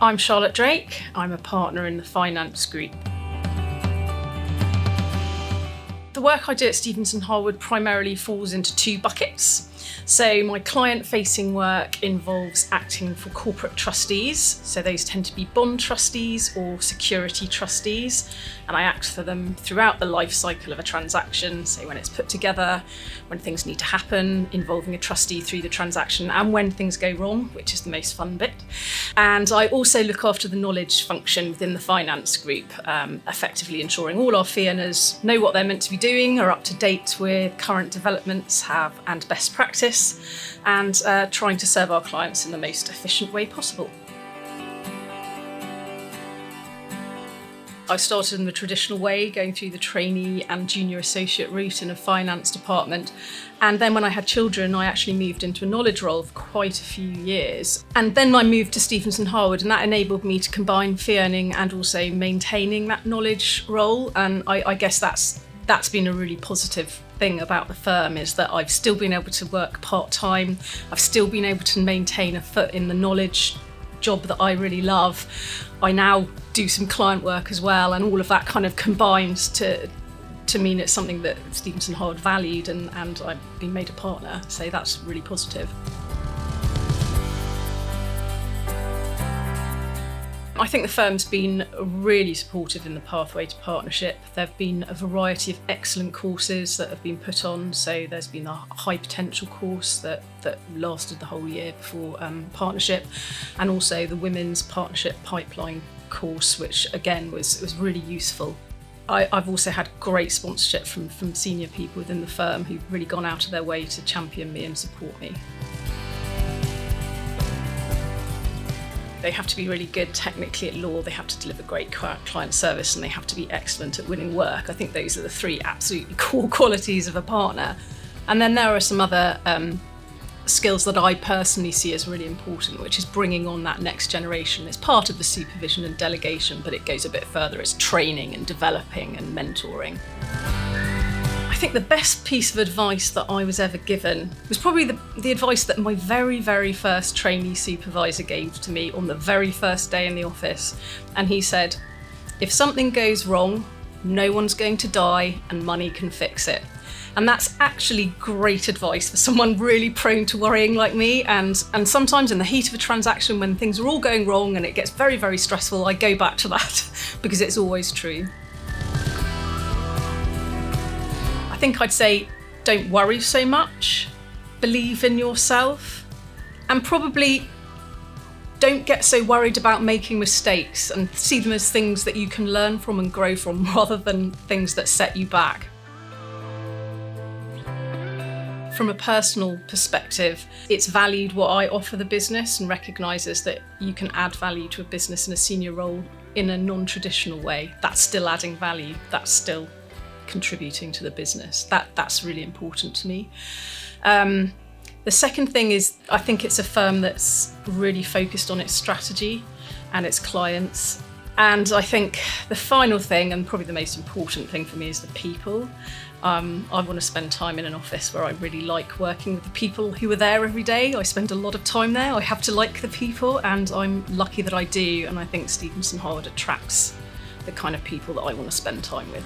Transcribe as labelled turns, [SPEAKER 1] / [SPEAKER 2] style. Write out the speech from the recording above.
[SPEAKER 1] I'm Charlotte Drake. I'm a partner in the finance group. The work I do at Stephenson Harwood primarily falls into two buckets. So my client-facing work involves acting for corporate trustees. So those tend to be bond trustees or security trustees. And I act for them throughout the life cycle of a transaction. So when it's put together, when things need to happen, involving a trustee through the transaction, and when things go wrong, which is the most fun bit. And I also look after the knowledge function within the finance group, effectively ensuring all our fee earners know what they're meant to be doing, are up to date with current developments, and best practice, and trying to serve our clients in the most efficient way possible. I started in the traditional way, going through the trainee and junior associate route in a finance department. And then when I had children, I actually moved into a knowledge role for quite a few years. And then I moved to Stephenson Harwood, and that enabled me to combine fee earning and also maintaining that knowledge role. And I guess that's been a really positive thing about the firm, is that I've still been able to work part-time. I've still been able to maintain a foot in the knowledge job that I really love. I now do some client work as well, and all of that kind of combines to mean it's something that Stephenson Harwood valued, and I've been made a partner, so that's really positive. I think the firm's been really supportive in the pathway to partnership. There have been a variety of excellent courses that have been put on. So there's been a high potential course that lasted the whole year before partnership, and also the women's partnership pipeline course, which again was really useful. I've also had great sponsorship from senior people within the firm who've really gone out of their way to champion me and support me. They have to be really good technically at law, they have to deliver great client service, and they have to be excellent at winning work. I think those are the three absolutely core qualities of a partner. And then there are some other skills that I personally see as really important, which is bringing on that next generation. It's part of the supervision and delegation, but it goes a bit further. It's training and developing and mentoring. I think the best piece of advice that I was ever given was probably the advice that my very, very first trainee supervisor gave to me on the very first day in the office. And he said, if something goes wrong, no one's going to die and money can fix it. And that's actually great advice for someone really prone to worrying like me. And sometimes in the heat of a transaction, when things are all going wrong and it gets very, very stressful, I go back to that because it's always true. I think I'd say don't worry so much, believe in yourself, and probably don't get so worried about making mistakes, and see them as things that you can learn from and grow from rather than things that set you back. From a personal perspective, it's valued what I offer the business and recognises that you can add value to a business in a senior role in a non-traditional way. That's still adding value, that's still contributing to the business. That's really important to me. The second thing is, I think it's a firm that's really focused on its strategy and its clients. And I think the final thing, and probably the most important thing for me, is the people. I want to spend time in an office where I really like working with the people who are there every day. I spend a lot of time there. I have to like the people, and I'm lucky that I do. And I think Stephenson Harwood attracts the kind of people that I want to spend time with.